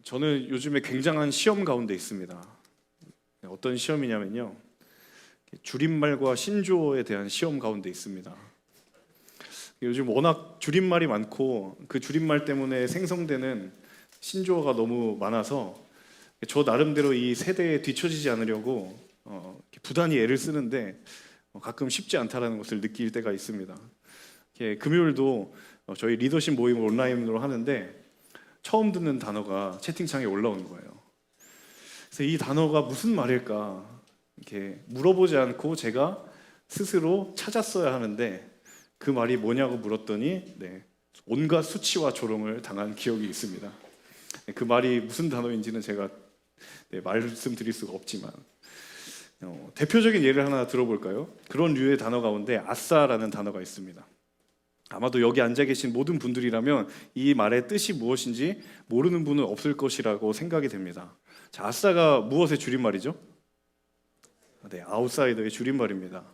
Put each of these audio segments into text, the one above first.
저는 요즘에 굉장한 시험 가운데 있습니다. 어떤 시험이냐면요, 줄임말과 신조어에 대한 시험 가운데 있습니다. 요즘 워낙 줄임말이 많고 그 줄임말 때문에 생성되는 신조어가 너무 많아서 저 나름대로 이 세대에 뒤처지지 않으려고 부단히 애를 쓰는데 가끔 쉽지 않다라는 것을 느낄 때가 있습니다. 금요일도 저희 리더십 모임을 온라인으로 하는데 처음 듣는 단어가 채팅창에 올라오는 거예요. 그래서 이 단어가 무슨 말일까 이렇게 물어보지 않고 제가 스스로 찾았어야 하는데 그 말이 뭐냐고 물었더니 온갖 수치와 조롱을 당한 기억이 있습니다. 그 말이 무슨 단어인지는 제가 말씀드릴 수가 없지만 대표적인 예를 하나 들어볼까요? 그런 류의 단어 가운데 아싸라는 단어가 있습니다. 아마도 여기 앉아 계신 모든 분들이라면 이 말의 뜻이 무엇인지 모르는 분은 없을 것이라고 생각이 됩니다. 자, 아싸가 무엇의 줄임말이죠? 아웃사이더의 줄임말입니다.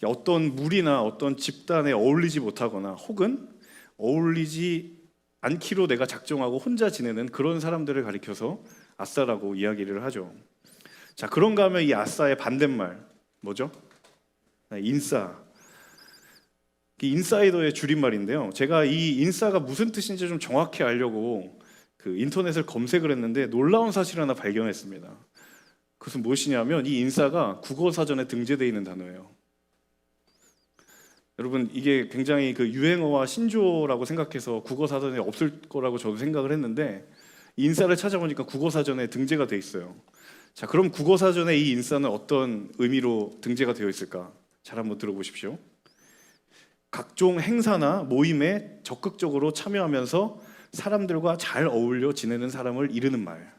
어떤 무리나 어떤 집단에 어울리지 못하거나 혹은 어울리지 않기로 내가 작정하고 혼자 지내는 그런 사람들을 가리켜서 아싸라고 이야기를 하죠. 자, 그런가 하면 이 아싸의 반대말 뭐죠? 인싸. 인사이더의 줄임말인데요. 제가 이 인싸가 무슨 뜻인지 좀 정확히 알려고 인터넷을 검색을 했는데 놀라운 사실을 하나 발견했습니다. 그것은 무엇이냐면 이 인싸가 국어사전에 등재되어 있는 단어예요. 여러분, 이게 굉장히 유행어와 신조어라고 생각해서 국어사전에 없을 거라고 저도 생각을 했는데 인싸를 찾아보니까 국어사전에 등재가 되어 있어요. 자, 그럼 국어사전에 이 인싸는 어떤 의미로 등재가 되어 있을까? 잘 한번 들어보십시오. 각종 행사나 모임에 적극적으로 참여하면서 사람들과 잘 어울려 지내는 사람을 이르는 말.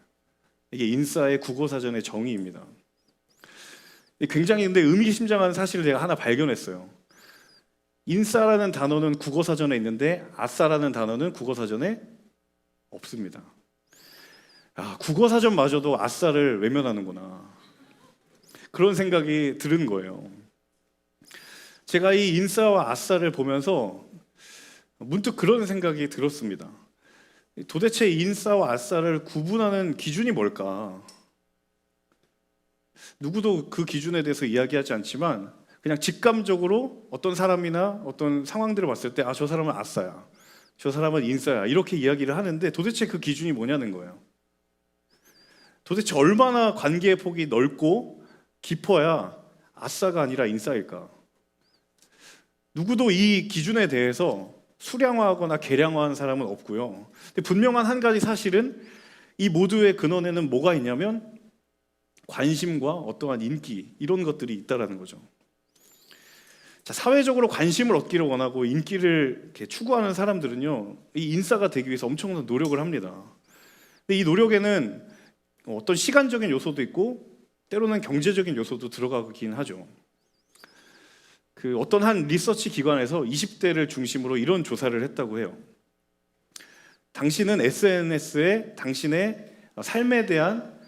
이게 인싸의 국어사전의 정의입니다. 굉장히 근데 의미심장한 사실을 제가 하나 발견했어요. 인싸라는 단어는 국어사전에 있는데 아싸라는 단어는 국어사전에 없습니다. 국어사전마저도 아싸를 외면하는구나. 그런 생각이 드는 거예요. 제가 이 인싸와 아싸를 보면서 문득 그런 생각이 들었습니다. 도대체 인싸와 아싸를 구분하는 기준이 뭘까? 누구도 그 기준에 대해서 이야기하지 않지만 그냥 직감적으로 어떤 사람이나 어떤 상황들을 봤을 때 저 사람은 아싸야, 저 사람은 인싸야 이렇게 이야기를 하는데 도대체 그 기준이 뭐냐는 거예요. 도대체 얼마나 관계의 폭이 넓고 깊어야 아싸가 아니라 인싸일까? 누구도 이 기준에 대해서 수량화하거나 계량화한 사람은 없고요. 근데 분명한 한 가지 사실은 이 모두의 근원에는 뭐가 있냐면 관심과 어떠한 인기 이런 것들이 있다라는 거죠. 자, 사회적으로 관심을 얻기를 원하고 인기를 이렇게 추구하는 사람들은요, 이 인싸가 되기 위해서 엄청난 노력을 합니다. 근데 이 노력에는 어떤 시간적인 요소도 있고 때로는 경제적인 요소도 들어가긴 하죠. 어떤 한 리서치 기관에서 20대를 중심으로 이런 조사를 했다고 해요. 당신은 SNS에 당신의 삶에 대한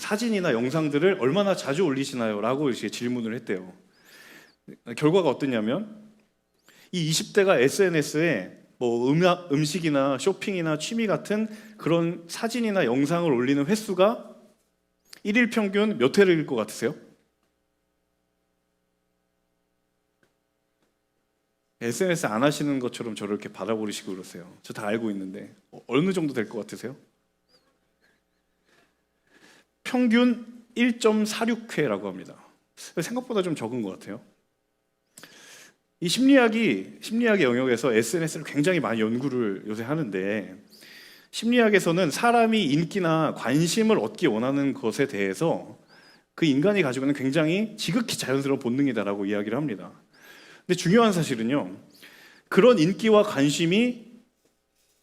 사진이나 영상들을 얼마나 자주 올리시나요? 라고 이렇게 질문을 했대요. 결과가 어떠냐면 이 20대가 SNS에 음식이나 쇼핑이나 취미 같은 그런 사진이나 영상을 올리는 횟수가 1일 평균 몇 회일 것 같으세요? SNS 안 하시는 것처럼 저를 이렇게 바라보시고 그러세요. 저 다 알고 있는데 어느 정도 될 것 같으세요? 평균 1.46회라고 합니다. 생각보다 좀 적은 것 같아요. 이 심리학의 영역에서 SNS를 굉장히 많이 연구를 요새 하는데 심리학에서는 사람이 인기나 관심을 얻기 원하는 것에 대해서 그 인간이 가지고 있는 굉장히 지극히 자연스러운 본능이다라고 이야기를 합니다. 근데 중요한 사실은요, 그런 인기와 관심이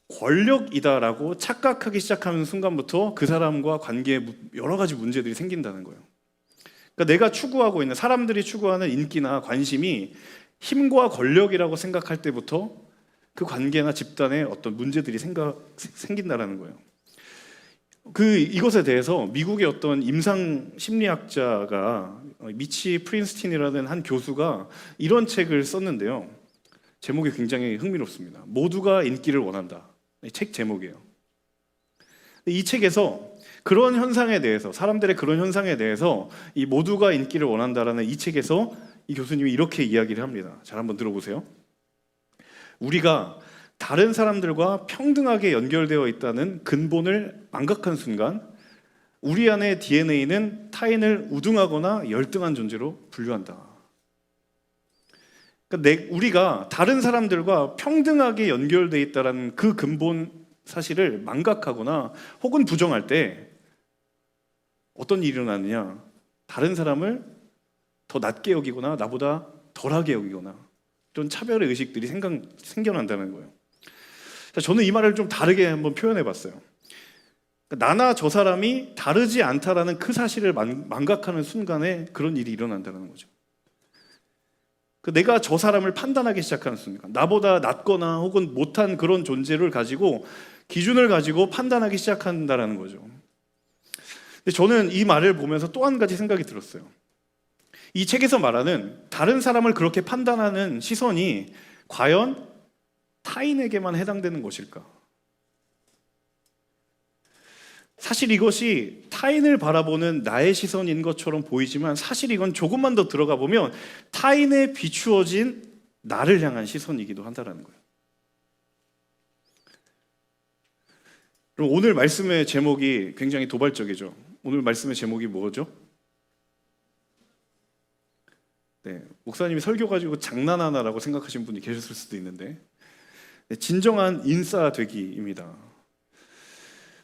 권력이다라고 착각하기 시작하는 순간부터 그 사람과 관계에 여러 가지 문제들이 생긴다는 거예요. 그러니까 내가 추구하고 있는 사람들이 추구하는 인기나 관심이 힘과 권력이라고 생각할 때부터 그 관계나 집단에 어떤 문제들이 생긴다는 거예요. 이것에 대해서 미국의 어떤 임상 심리학자가 미치 프린스틴이라는 한 교수가 이런 책을 썼는데요. 제목이 굉장히 흥미롭습니다. 모두가 인기를 원한다. 책 제목이에요. 이 책에서 그런 현상에 대해서, 사람들의 그런 현상에 대해서 이 모두가 인기를 원한다라는 이 책에서 이 교수님이 이렇게 이야기를 합니다. 잘 한번 들어보세요. 우리가 다른 사람들과 평등하게 연결되어 있다는 근본을 망각한 순간 우리 안의 DNA는 타인을 우등하거나 열등한 존재로 분류한다. 그러니까 우리가 다른 사람들과 평등하게 연결되어 있다는 그 근본 사실을 망각하거나 혹은 부정할 때 어떤 일이 일어나느냐, 다른 사람을 더 낮게 여기거나 나보다 덜하게 여기거나 이런 차별의 의식들이 생겨난다는 거예요. 저는 이 말을 좀 다르게 한번 표현해 봤어요. 나나 저 사람이 다르지 않다라는 그 사실을 망각하는 순간에 그런 일이 일어난다는 거죠. 내가 저 사람을 판단하기 시작하는 순간, 나보다 낫거나 혹은 못한 그런 존재를 가지고 기준을 가지고 판단하기 시작한다는 거죠. 근데 저는 이 말을 보면서 또 한 가지 생각이 들었어요. 이 책에서 말하는 다른 사람을 그렇게 판단하는 시선이 과연 타인에게만 해당되는 것일까? 사실 이것이 타인을 바라보는 나의 시선인 것처럼 보이지만 사실 이건 조금만 더 들어가 보면 타인에 비추어진 나를 향한 시선이기도 한다는 거예요. 그럼 오늘 말씀의 제목이 굉장히 도발적이죠. 오늘 말씀의 제목이 뭐죠? 네, 목사님이 설교 가지고 장난하나라고 생각하시는 분이 계셨을 수도 있는데 진정한 인싸되기입니다.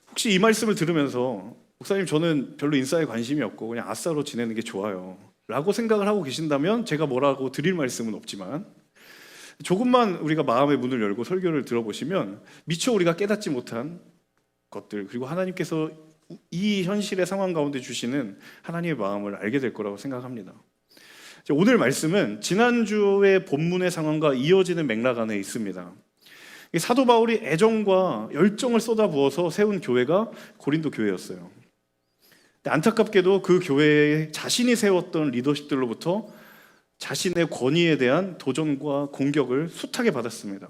혹시 이 말씀을 들으면서 목사님 저는 별로 인싸에 관심이 없고 그냥 아싸로 지내는 게 좋아요 라고 생각을 하고 계신다면 제가 뭐라고 드릴 말씀은 없지만 조금만 우리가 마음의 문을 열고 설교를 들어보시면 미처 우리가 깨닫지 못한 것들 그리고 하나님께서 이 현실의 상황 가운데 주시는 하나님의 마음을 알게 될 거라고 생각합니다. 오늘 말씀은 지난주의 본문의 상황과 이어지는 맥락 안에 있습니다. 사도 바울이 애정과 열정을 쏟아부어서 세운 교회가 고린도 교회였어요. 안타깝게도 그 교회에 자신이 세웠던 리더십들로부터 자신의 권위에 대한 도전과 공격을 숱하게 받았습니다.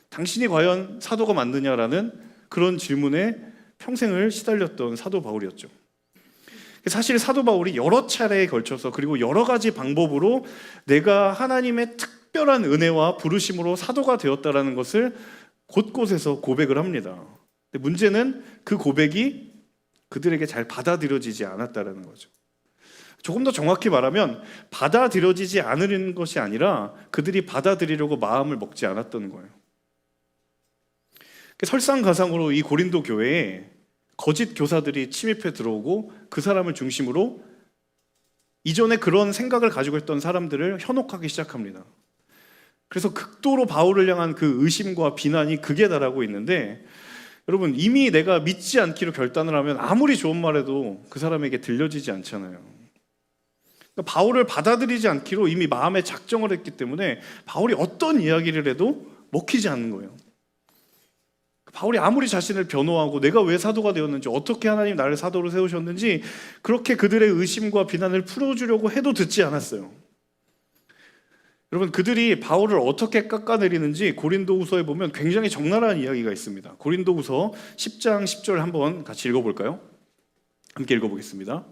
당신이 과연 사도가 맞느냐라는 그런 질문에 평생을 시달렸던 사도 바울이었죠. 사실 사도 바울이 여러 차례에 걸쳐서 그리고 여러 가지 방법으로 내가 하나님의 특별한 은혜와 부르심으로 사도가 되었다라는 것을 곳곳에서 고백을 합니다. 근데 문제는 그 고백이 그들에게 잘 받아들여지지 않았다라는 거죠. 조금 더 정확히 말하면 받아들여지지 않으려는 것이 아니라 그들이 받아들이려고 마음을 먹지 않았던 거예요. 설상가상으로 이 고린도 교회에 거짓 교사들이 침입해 들어오고 그 사람을 중심으로 이전에 그런 생각을 가지고 있던 사람들을 현혹하기 시작합니다. 그래서 극도로 바울을 향한 그 의심과 비난이 극에 달하고 있는데 여러분 이미 내가 믿지 않기로 결단을 하면 아무리 좋은 말해도 그 사람에게 들려지지 않잖아요. 그러니까 바울을 받아들이지 않기로 이미 마음에 작정을 했기 때문에 바울이 어떤 이야기를 해도 먹히지 않는 거예요. 바울이 아무리 자신을 변호하고 내가 왜 사도가 되었는지 어떻게 하나님 나를 사도로 세우셨는지 그렇게 그들의 의심과 비난을 풀어주려고 해도 듣지 않았어요. 여러분 그들이 바울을 어떻게 깎아내리는지 고린도후서에 보면 굉장히 적나라한 이야기가 있습니다. 고린도후서 10장 10절 한번 같이 읽어볼까요? 함께 읽어보겠습니다.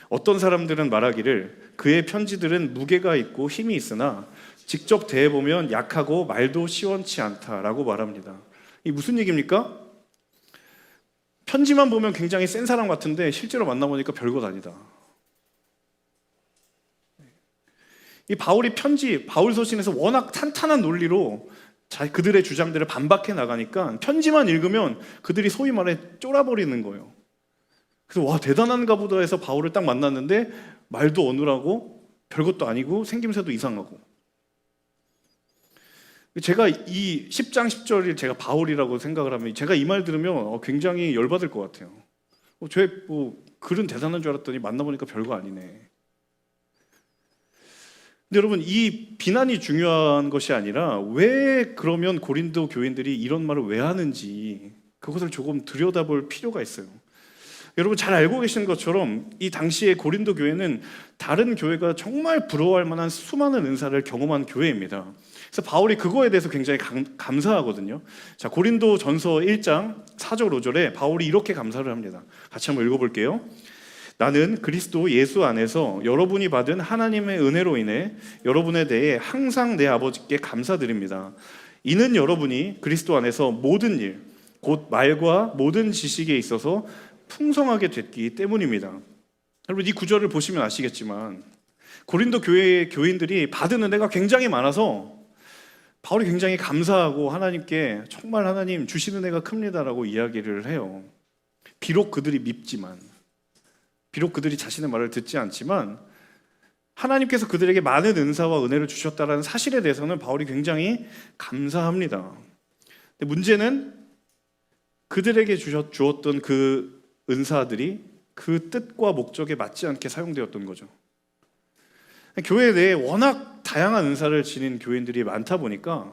어떤 사람들은 말하기를 그의 편지들은 무게가 있고 힘이 있으나 직접 대해보면 약하고 말도 시원치 않다라고 말합니다. 이 무슨 얘기입니까? 편지만 보면 굉장히 센 사람 같은데 실제로 만나보니까 별것 아니다. 이 바울이 바울 서신에서 워낙 탄탄한 논리로 그들의 주장들을 반박해 나가니까 편지만 읽으면 그들이 소위 말해 쫄아버리는 거예요. 그래서 와 대단한가 보다 해서 바울을 딱 만났는데 말도 어눌하고 별것도 아니고 생김새도 이상하고 제가 이 10장 10절을 제가 바울이라고 생각을 하면 제가 이 말 들으면 굉장히 열받을 것 같아요. 쟤 뭐 글은 대단한 줄 알았더니 만나보니까 별거 아니네. 근데 여러분 이 비난이 중요한 것이 아니라 왜 그러면 고린도 교인들이 이런 말을 왜 하는지 그것을 조금 들여다볼 필요가 있어요. 여러분 잘 알고 계시는 것처럼 이 당시에 고린도 교회는 다른 교회가 정말 부러워할 만한 수많은 은사를 경험한 교회입니다. 그래서 바울이 그거에 대해서 굉장히 감사하거든요. 자, 고린도 전서 1장 4절 5절에 바울이 이렇게 감사를 합니다. 같이 한번 읽어볼게요. 나는 그리스도 예수 안에서 여러분이 받은 하나님의 은혜로 인해 여러분에 대해 항상 내 아버지께 감사드립니다. 이는 여러분이 그리스도 안에서 모든 일, 곧 말과 모든 지식에 있어서 풍성하게 됐기 때문입니다. 여러분, 이 구절을 보시면 아시겠지만 고린도 교회의 교인들이 받은 은혜가 굉장히 많아서 바울이 굉장히 감사하고 하나님께 정말 하나님 주신 은혜가 큽니다라고 이야기를 해요. 비록 그들이 밉지만, 비록 그들이 자신의 말을 듣지 않지만 하나님께서 그들에게 많은 은사와 은혜를 주셨다는 사실에 대해서는 바울이 굉장히 감사합니다. 근데 문제는 그들에게 주었던 그 은사들이 그 뜻과 목적에 맞지 않게 사용되었던 거죠. 교회 내에 워낙 다양한 은사를 지닌 교인들이 많다 보니까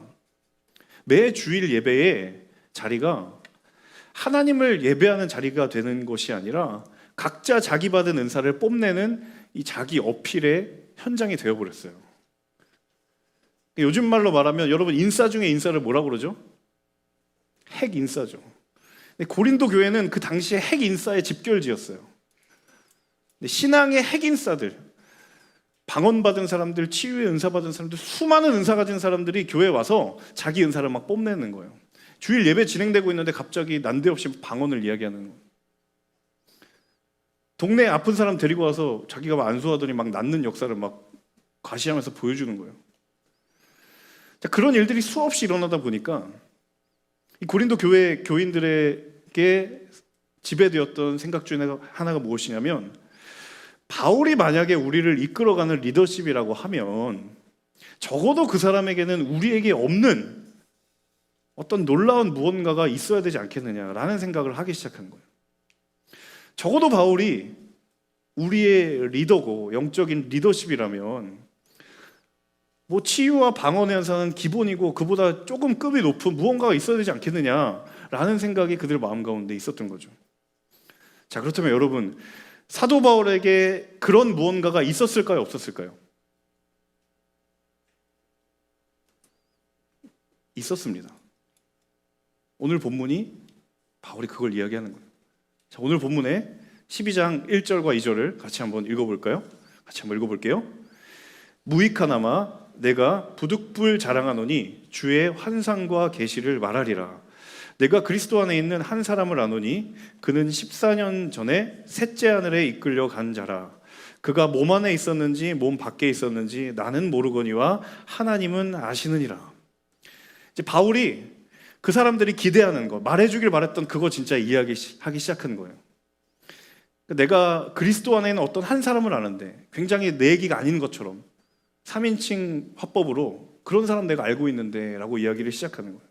매 주일 예배의 자리가 하나님을 예배하는 자리가 되는 것이 아니라 각자 자기 받은 은사를 뽐내는 이 자기 어필의 현장이 되어버렸어요. 요즘 말로 말하면 여러분 인싸 중에 인싸를 뭐라고 그러죠? 핵 인싸죠. 고린도 교회는 그 당시에 핵 인싸의 집결지였어요. 신앙의 핵 인싸들, 방언받은 사람들, 치유의 은사 받은 사람들, 수많은 은사 가진 사람들이 교회에 와서 자기 은사를 막 뽐내는 거예요. 주일 예배 진행되고 있는데 갑자기 난데없이 방언을 이야기하는 거예요. 동네에 아픈 사람 데리고 와서 자기가 막 안수하더니 막 낫는 역사를 막 과시하면서 보여주는 거예요. 자, 그런 일들이 수없이 일어나다 보니까 이 고린도 교회 교인들에게 지배되었던 생각 중에 하나가 무엇이냐면, 바울이 만약에 우리를 이끌어가는 리더십이라고 하면 적어도 그 사람에게는 우리에게 없는 어떤 놀라운 무언가가 있어야 되지 않겠느냐라는 생각을 하기 시작한 거예요. 적어도 바울이 우리의 리더고 영적인 리더십이라면 뭐 치유와 방언의 현상은 기본이고 그보다 조금 급이 높은 무언가가 있어야 되지 않겠느냐라는 생각이 그들 마음 가운데 있었던 거죠. 자, 그렇다면 여러분, 사도 바울에게 그런 무언가가 있었을까요? 없었을까요? 있었습니다. 오늘 본문이 바울이 그걸 이야기하는 거예요. 자, 오늘 본문에 12장 1절과 2절을 같이 한번 읽어볼까요? 같이 한번 읽어볼게요. 무익하나마 내가 부득불 자랑하노니 주의 환상과 계시를 말하리라. 내가 그리스도 안에 있는 한 사람을 아노니 그는 14년 전에 셋째 하늘에 이끌려 간 자라. 그가 몸 안에 있었는지 몸 밖에 있었는지 나는 모르거니와 하나님은 아시느니라. 이제 바울이 그 사람들이 기대하는 거, 말해주길 바랬던 그거 진짜 이야기하기 시작한 거예요. 내가 그리스도 안에 있는 어떤 한 사람을 아는데 굉장히 내 얘기가 아닌 것처럼 3인칭 화법으로 그런 사람 내가 알고 있는데 라고 이야기를 시작하는 거예요.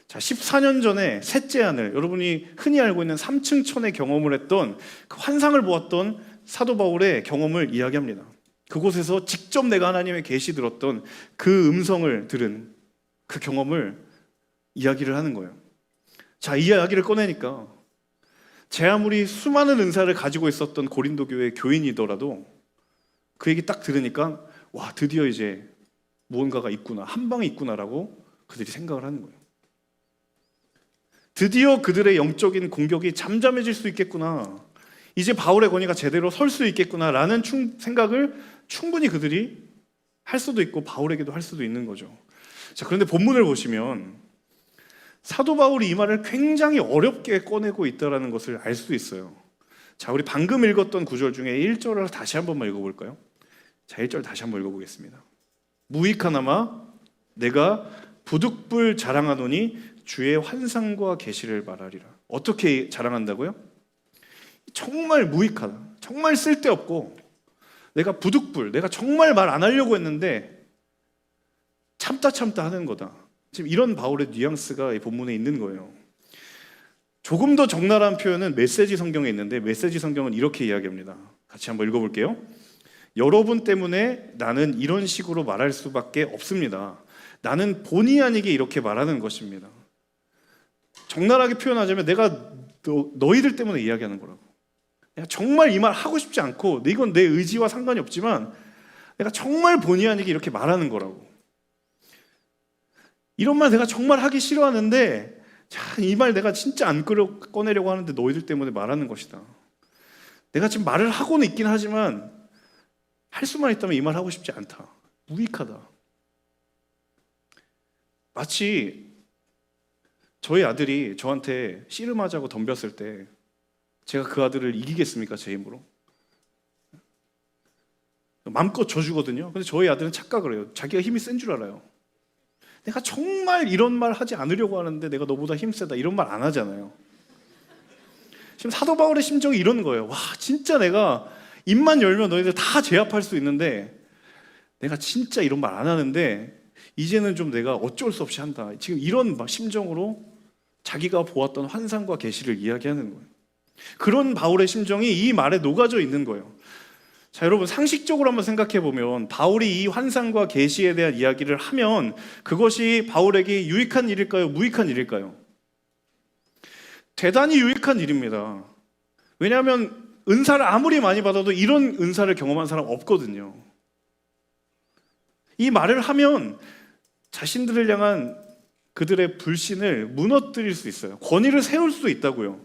자, 14년 전에 셋째 하늘, 여러분이 흔히 알고 있는 3층 천의 경험을 했던 그 환상을 보았던 사도 바울의 경험을 이야기합니다. 그곳에서 직접 내가 하나님의 계시 들었던 그 음성을 들은 그 경험을 이야기를 하는 거예요. 자, 이 이야기를 꺼내니까 제 아무리 수많은 은사를 가지고 있었던 고린도 교회 교인이더라도 그 얘기 딱 들으니까 와, 드디어 이제 무언가가 있구나, 한 방이 있구나라고 그들이 생각을 하는 거예요. 드디어 그들의 영적인 공격이 잠잠해질 수 있겠구나, 이제 바울의 권위가 제대로 설 수 있겠구나라는 생각을 충분히 그들이 할 수도 있고 바울에게도 할 수도 있는 거죠. 자, 그런데 본문을 보시면 사도 바울이 이 말을 굉장히 어렵게 꺼내고 있다는 것을 알 수 있어요. 자, 우리 방금 읽었던 구절 중에 1절을 다시 한 번만 읽어볼까요? 자, 1절 다시 한번 읽어보겠습니다. 무익하나마 내가 부득불 자랑하노니 주의 환상과 계시를 말하리라. 어떻게 자랑한다고요? 정말 무익하다, 정말 쓸데없고 내가 부득불, 내가 정말 말 안 하려고 했는데 참다 하는 거다. 지금 이런 바울의 뉘앙스가 이 본문에 있는 거예요. 조금 더 적나라한 표현은 메시지 성경에 있는데 메시지 성경은 이렇게 이야기합니다. 같이 한번 읽어볼게요. 여러분 때문에 나는 이런 식으로 말할 수밖에 없습니다. 나는 본의 아니게 이렇게 말하는 것입니다. 적나라하게 표현하자면 내가 너희들 때문에 이야기하는 거라고. 내가 정말 이 말 하고 싶지 않고 이건 내 의지와 상관이 없지만 내가 정말 본의 아니게 이렇게 말하는 거라고. 이런 말 내가 정말 하기 싫어하는데 이 말 내가 진짜 안 꺼내려고 하는데 너희들 때문에 말하는 것이다. 내가 지금 말을 하고는 있긴 하지만 할 수만 있다면 이 말 하고 싶지 않다. 무익하다. 마치 저희 아들이 저한테 씨름하자고 덤볐을 때 제가 그 아들을 이기겠습니까? 제 힘으로? 마음껏 져주거든요. 근데 저희 아들은 착각을 해요. 자기가 힘이 센 줄 알아요. 내가 정말 이런 말 하지 않으려고 하는데 내가 너보다 힘세다 이런 말 안 하잖아요. 지금 사도 바울의 심정이 이런 거예요. 와, 진짜 내가 입만 열면 너희들 다 제압할 수 있는데 내가 진짜 이런 말 안 하는데 이제는 좀 내가 어쩔 수 없이 한다. 지금 이런 심정으로 자기가 보았던 환상과 계시를 이야기하는 거예요. 그런 바울의 심정이 이 말에 녹아져 있는 거예요. 자, 여러분 상식적으로 한번 생각해 보면 바울이 이 환상과 계시에 대한 이야기를 하면 그것이 바울에게 유익한 일일까요? 무익한 일일까요? 대단히 유익한 일입니다. 왜냐하면 은사를 아무리 많이 받아도 이런 은사를 경험한 사람 없거든요. 이 말을 하면 자신들을 향한 그들의 불신을 무너뜨릴 수 있어요. 권위를 세울 수도 있다고요.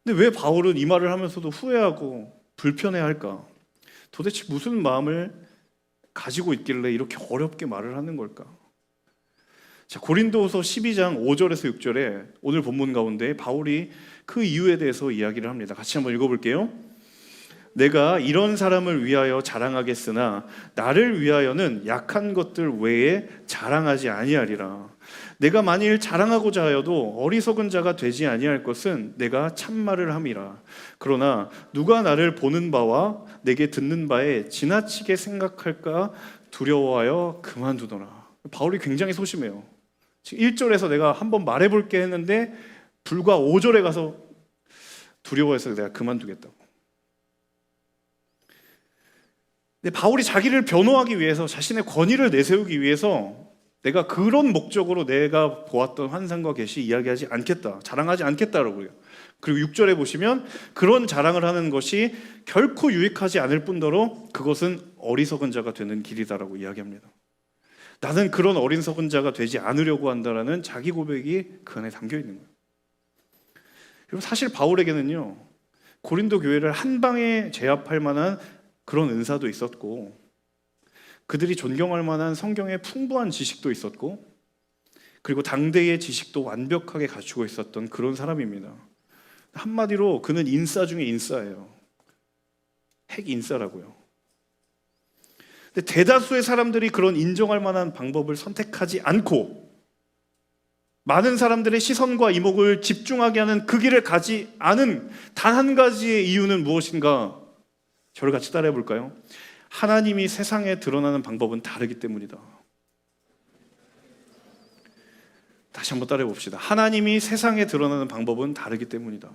근데 왜 바울은 이 말을 하면서도 후회하고 불편해할까? 도대체 무슨 마음을 가지고 있길래 이렇게 어렵게 말을 하는 걸까? 자, 고린도후서 12장 5절에서 6절에 오늘 본문 가운데 바울이 그 이유에 대해서 이야기를 합니다. 같이 한번 읽어볼게요. 내가 이런 사람을 위하여 자랑하겠으나 나를 위하여는 약한 것들 외에 자랑하지 아니하리라. 내가 만일 자랑하고자 하여도 어리석은 자가 되지 아니할 것은 내가 참말을 함이라. 그러나 누가 나를 보는 바와 내게 듣는 바에 지나치게 생각할까 두려워하여 그만두더라. 바울이 굉장히 소심해요. 1절에서 내가 한번 말해볼게 했는데 불과 5절에 가서 두려워해서 내가 그만두겠다고. 근데 바울이 자기를 변호하기 위해서 자신의 권위를 내세우기 위해서 내가 그런 목적으로 내가 보았던 환상과 계시 이야기하지 않겠다, 자랑하지 않겠다라고 해요. 그리고 6절에 보시면 그런 자랑을 하는 것이 결코 유익하지 않을 뿐더러 그것은 어리석은 자가 되는 길이다라고 이야기합니다. 나는 그런 어리석은 자가 되지 않으려고 한다라는 자기 고백이 그 안에 담겨 있는 거예요. 그리고 사실 바울에게는요, 고린도 교회를 한 방에 제압할 만한 그런 은사도 있었고 그들이 존경할 만한 성경의 풍부한 지식도 있었고 그리고 당대의 지식도 완벽하게 갖추고 있었던 그런 사람입니다. 한마디로 그는 인싸 중에 인싸예요. 핵 인싸라고요. 근데 대다수의 사람들이 그런 인정할 만한 방법을 선택하지 않고 많은 사람들의 시선과 이목을 집중하게 하는 그 길을 가지 않은 단 한 가지의 이유는 무엇인가? 저를 같이 따라해 볼까요? 하나님이 세상에 드러나는 방법은 다르기 때문이다. 다시 한번 따라해 봅시다. 하나님이 세상에 드러나는 방법은 다르기 때문이다.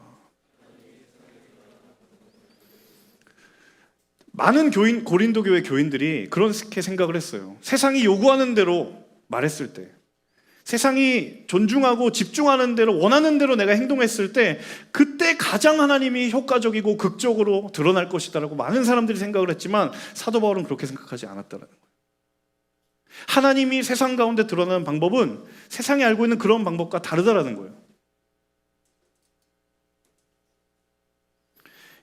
많은 고린도 교회 교인들이 그렇게 생각을 했어요. 세상이 요구하는 대로 말했을 때, 세상이 존중하고 집중하는 대로 원하는 대로 내가 행동했을 때 그때 가장 하나님이 효과적이고 극적으로 드러날 것이다라고 많은 사람들이 생각을 했지만 사도 바울은 그렇게 생각하지 않았다는 거예요. 하나님이 세상 가운데 드러나는 방법은 세상이 알고 있는 그런 방법과 다르다라는 거예요.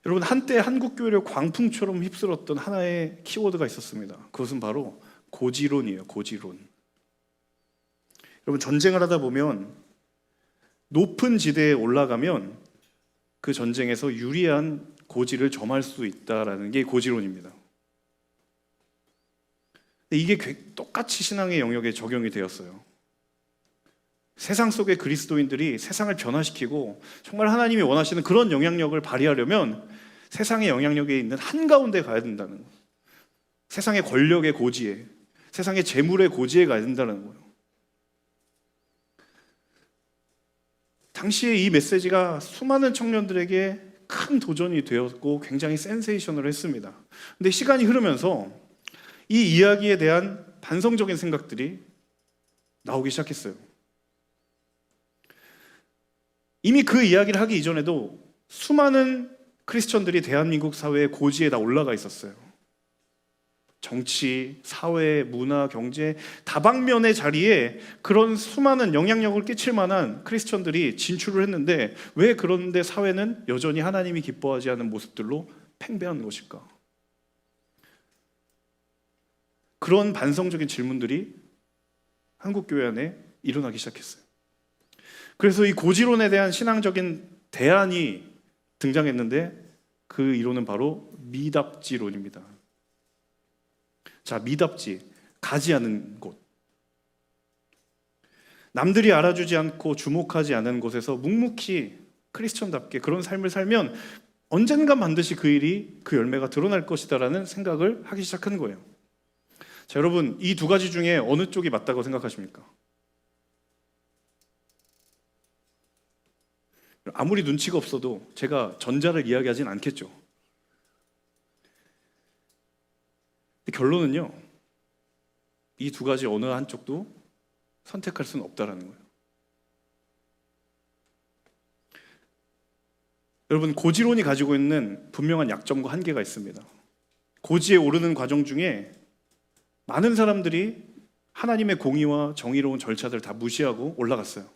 여러분, 한때 한국교회를 광풍처럼 휩쓸었던 하나의 키워드가 있었습니다. 그것은 바로 고지론이에요. 고지론. 여러분, 전쟁을 하다 보면 높은 지대에 올라가면 그 전쟁에서 유리한 고지를 점할 수 있다라는 게 고지론입니다. 근데 이게 똑같이 신앙의 영역에 적용이 되었어요. 세상 속의 그리스도인들이 세상을 변화시키고 정말 하나님이 원하시는 그런 영향력을 발휘하려면 세상의 영향력에 있는 한가운데 가야 된다는 거예요. 세상의 권력의 고지에, 세상의 재물의 고지에 가야 된다는 거예요. 당시에 이 메시지가 수많은 청년들에게 큰 도전이 되었고 굉장히 센세이션을 했습니다. 근데 시간이 흐르면서 이 이야기에 대한 반성적인 생각들이 나오기 시작했어요. 이미 그 이야기를 하기 이전에도 수많은 크리스천들이 대한민국 사회의 고지에 다 올라가 있었어요. 정치, 사회, 문화, 경제 다방면의 자리에 그런 수많은 영향력을 끼칠 만한 크리스천들이 진출을 했는데 왜 그런데 사회는 여전히 하나님이 기뻐하지 않는 모습들로 팽배한 것일까? 그런 반성적인 질문들이 한국교회 안에 일어나기 시작했어요. 그래서 이 고지론에 대한 신앙적인 대안이 등장했는데 그 이론은 바로 미답지론입니다. 자, 미답지, 가지 않은 곳. 남들이 알아주지 않고 주목하지 않은 곳에서 묵묵히 크리스천답게 그런 삶을 살면 언젠가 반드시 그 일이, 그 열매가 드러날 것이다라는 생각을 하기 시작한 거예요. 자, 여러분, 이 두 가지 중에 어느 쪽이 맞다고 생각하십니까? 아무리 눈치가 없어도 제가 전자를 이야기하진 않겠죠. 결론은요, 이 두 가지 어느 한쪽도 선택할 수는 없다라는 거예요. 여러분, 고지론이 가지고 있는 분명한 약점과 한계가 있습니다. 고지에 오르는 과정 중에 많은 사람들이 하나님의 공의와 정의로운 절차들을 다 무시하고 올라갔어요.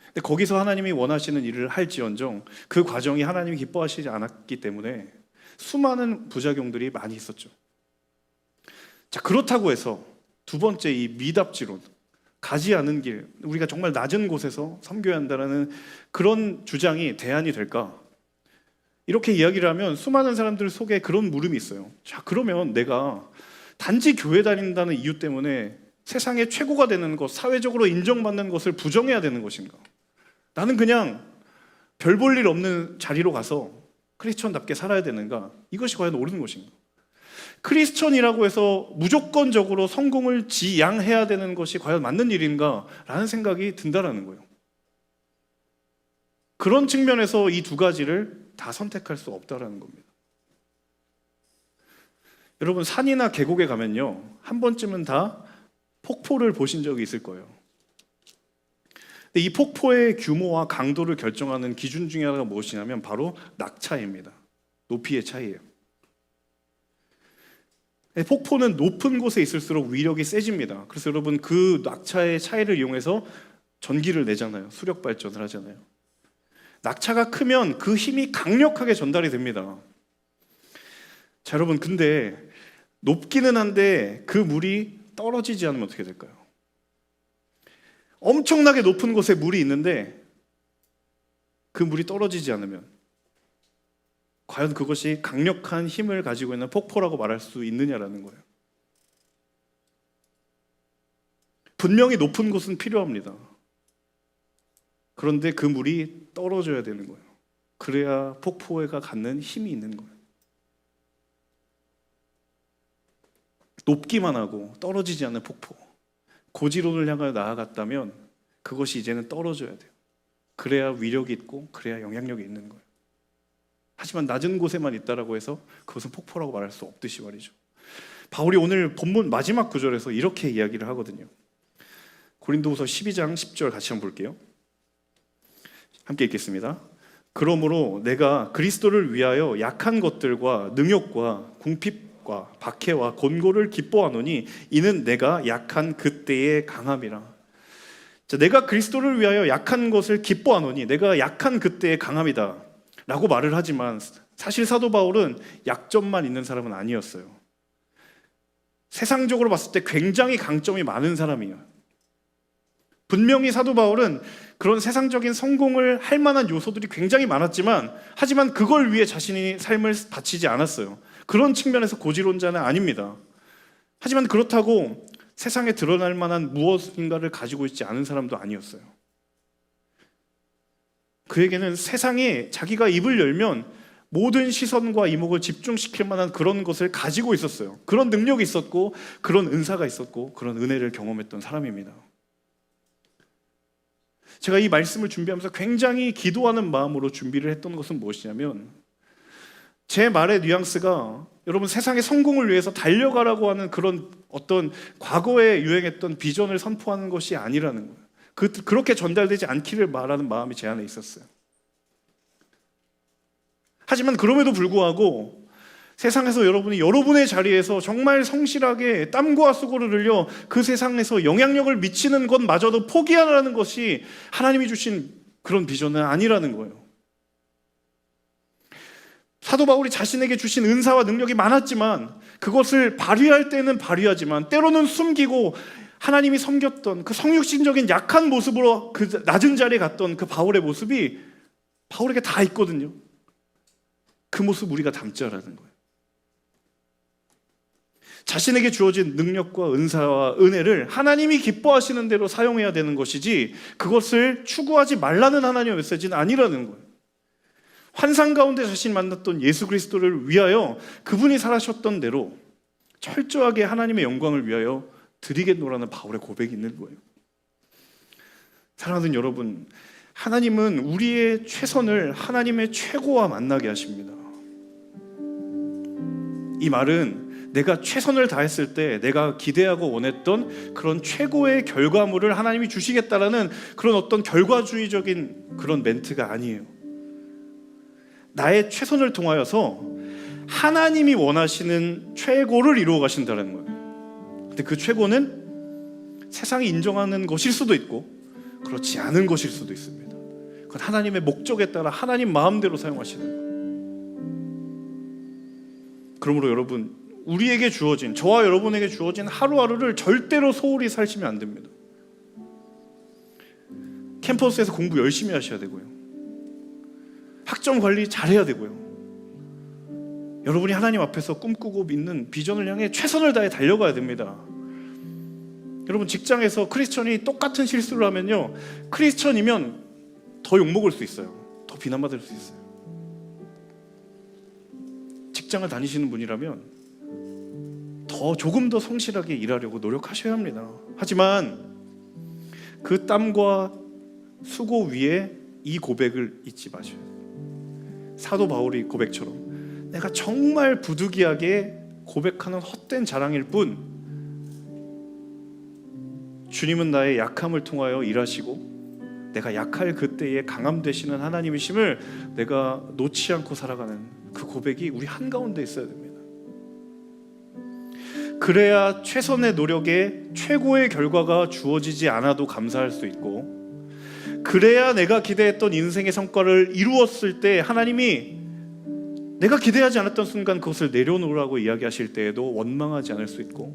근데 거기서 하나님이 원하시는 일을 할지언정 그 과정이 하나님이 기뻐하시지 않았기 때문에 수많은 부작용들이 많이 있었죠. 자, 그렇다고 해서 두 번째 이 미답지론, 가지 않은 길, 우리가 정말 낮은 곳에서 섬겨야 한다는 그런 주장이 대안이 될까? 이렇게 이야기를 하면 수많은 사람들 속에 그런 물음이 있어요. 자, 그러면 내가 단지 교회 다닌다는 이유 때문에 세상의 최고가 되는 것, 사회적으로 인정받는 것을 부정해야 되는 것인가? 나는 그냥 별 볼 일 없는 자리로 가서 크리스천답게 살아야 되는가? 이것이 과연 옳은 것인가? 크리스천이라고 해서 무조건적으로 성공을 지향해야 되는 것이 과연 맞는 일인가? 라는 생각이 든다라는 거예요. 그런 측면에서 이 두 가지를 다 선택할 수 없다라는 겁니다. 여러분, 산이나 계곡에 가면요, 한 번쯤은 다 폭포를 보신 적이 있을 거예요. 근데 이 폭포의 규모와 강도를 결정하는 기준 중에 하나가 무엇이냐면 바로 낙차입니다. 높이의 차이예요. 폭포는 높은 곳에 있을수록 위력이 세집니다. 그래서 여러분, 그 낙차의 차이를 이용해서 전기를 내잖아요. 수력 발전을 하잖아요. 낙차가 크면 그 힘이 강력하게 전달이 됩니다. 자, 여러분, 근데 높기는 한데 그 물이 떨어지지 않으면 어떻게 될까요? 엄청나게 높은 곳에 물이 있는데 그 물이 떨어지지 않으면 과연 그것이 강력한 힘을 가지고 있는 폭포라고 말할 수 있느냐라는 거예요. 분명히 높은 곳은 필요합니다. 그런데 그 물이 떨어져야 되는 거예요. 그래야 폭포가 갖는 힘이 있는 거예요. 높기만 하고 떨어지지 않는 폭포, 고지론을 향하여 나아갔다면 그것이 이제는 떨어져야 돼요. 그래야 위력이 있고 그래야 영향력이 있는 거예요. 하지만 낮은 곳에만 있다라고 해서 그것은 폭포라고 말할 수 없듯이 말이죠. 바울이 오늘 본문 마지막 구절에서 이렇게 이야기를 하거든요. 고린도후서 12장 10절 같이 한번 볼게요. 함께 읽겠습니다. 그러므로 내가 그리스도를 위하여 약한 것들과 능욕과 궁핍과 박해와 곤고를 기뻐하노니 이는 내가 약한 그때의 강함이라. 자, 내가 그리스도를 위하여 약한 것을 기뻐하노니 내가 약한 그때의 강함이다 라고 말을 하지만 사실 사도 바울은 약점만 있는 사람은 아니었어요. 세상적으로 봤을 때 굉장히 강점이 많은 사람이에요. 분명히 사도 바울은 그런 세상적인 성공을 할 만한 요소들이 굉장히 많았지만 하지만 그걸 위해 자신이 삶을 바치지 않았어요. 그런 측면에서 고지론자는 아닙니다. 하지만 그렇다고 세상에 드러날 만한 무엇인가를 가지고 있지 않은 사람도 아니었어요. 그에게는 세상에 자기가 입을 열면 모든 시선과 이목을 집중시킬 만한 그런 것을 가지고 있었어요. 그런 능력이 있었고 그런 은사가 있었고 그런 은혜를 경험했던 사람입니다. 제가 이 말씀을 준비하면서 굉장히 기도하는 마음으로 준비를 했던 것은 무엇이냐면 제 말의 뉘앙스가 여러분 세상의 성공을 위해서 달려가라고 하는 그런 어떤 과거에 유행했던 비전을 선포하는 것이 아니라는 거예요. 그렇게 전달되지 않기를 바라는 마음이 제 안에 있었어요. 하지만 그럼에도 불구하고 세상에서 여러분이 여러분의 자리에서 정말 성실하게 땀과 수고를 흘려 그 세상에서 영향력을 미치는 것마저도 포기하라는 것이 하나님이 주신 그런 비전은 아니라는 거예요. 사도 바울이 자신에게 주신 은사와 능력이 많았지만 그것을 발휘할 때는 발휘하지만 때로는 숨기고 하나님이 섬겼던 그 성육신적인 약한 모습으로 그 낮은 자리에 갔던 그 바울의 모습이 바울에게 다 있거든요. 그 모습 우리가 닮자라는 거예요. 자신에게 주어진 능력과 은사와 은혜를 하나님이 기뻐하시는 대로 사용해야 되는 것이지 그것을 추구하지 말라는 하나님의 메시지는 아니라는 거예요. 환상 가운데 자신이 만났던 예수 그리스도를 위하여 그분이 살아셨던 대로 철저하게 하나님의 영광을 위하여 드리겠노라는 바울의 고백이 있는 거예요. 사랑하는 여러분, 하나님은 우리의 최선을 하나님의 최고와 만나게 하십니다. 이 말은 내가 최선을 다했을 때 내가 기대하고 원했던 그런 최고의 결과물을 하나님이 주시겠다라는 그런 어떤 결과주의적인 그런 멘트가 아니에요. 나의 최선을 통하여서 하나님이 원하시는 최고를 이루어 가신다는 거예요. 근데 그 최고는 세상이 인정하는 것일 수도 있고 그렇지 않은 것일 수도 있습니다. 그건 하나님의 목적에 따라 하나님 마음대로 사용하시는 거예요. 그러므로 여러분, 우리에게 주어진, 저와 여러분에게 주어진 하루하루를 절대로 소홀히 살시면 안 됩니다. 캠퍼스에서 공부 열심히 하셔야 되고요. 학점 관리 잘해야 되고요. 여러분이 하나님 앞에서 꿈꾸고 믿는 비전을 향해 최선을 다해 달려가야 됩니다. 여러분, 직장에서 크리스천이 똑같은 실수를 하면요, 크리스천이면 더 욕먹을 수 있어요. 더 비난받을 수 있어요. 직장을 다니시는 분이라면 조금 더 성실하게 일하려고 노력하셔야 합니다. 하지만 그 땀과 수고 위에 이 고백을 잊지 마셔요. 사도 바울이 고백처럼 내가 정말 부득이하게 고백하는 헛된 자랑일 뿐 주님은 나의 약함을 통하여 일하시고 내가 약할 그때에 강함 되시는 하나님이심을 내가 놓지 않고 살아가는 그 고백이 우리 한가운데 있어야 됩니다. 그래야 최선의 노력에 최고의 결과가 주어지지 않아도 감사할 수 있고, 그래야 내가 기대했던 인생의 성과를 이루었을 때 하나님이 내가 기대하지 않았던 순간 그것을 내려놓으라고 이야기하실 때에도 원망하지 않을 수 있고,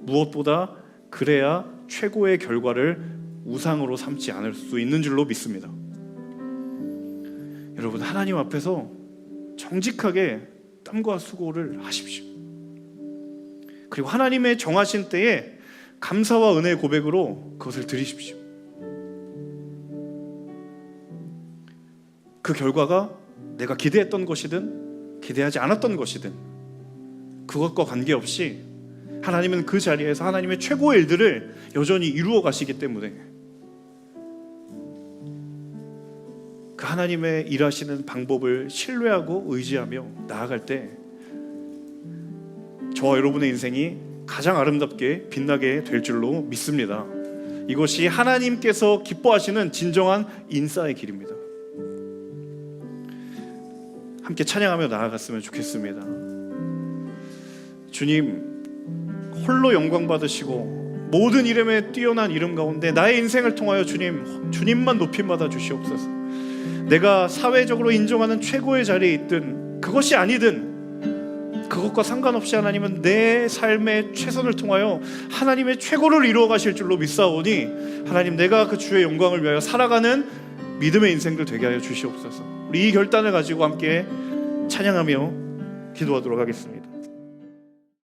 무엇보다 그래야 최고의 결과를 우상으로 삼지 않을 수 있는 줄로 믿습니다. 여러분, 하나님 앞에서 정직하게 땀과 수고를 하십시오. 그리고 하나님의 정하신 때에 감사와 은혜의 고백으로 그것을 드리십시오. 그 결과가 내가 기대했던 것이든 기대하지 않았던 것이든 그것과 관계없이 하나님은 그 자리에서 하나님의 최고의 일들을 여전히 이루어 가시기 때문에 그 하나님의 일하시는 방법을 신뢰하고 의지하며 나아갈 때 저와 여러분의 인생이 가장 아름답게 빛나게 될 줄로 믿습니다. 이것이 하나님께서 기뻐하시는 진정한 인싸의 길입니다. 함께 찬양하며 나아갔으면 좋겠습니다. 주님, 홀로 영광 받으시고 모든 이름에 뛰어난 이름 가운데 나의 인생을 통하여 주님만 높임받아 주시옵소서. 내가 사회적으로 인정하는 최고의 자리에 있든 그것이 아니든 그것과 상관없이 하나님은 내 삶의 최선을 통하여 하나님의 최고를 이루어 가실 줄로 믿사오니 하나님, 내가 그 주의 영광을 위하여 살아가는 믿음의 인생들 되게 하여 주시옵소서. 우리 이 결단을 가지고 함께 찬양하며 기도하도록 하겠습니다.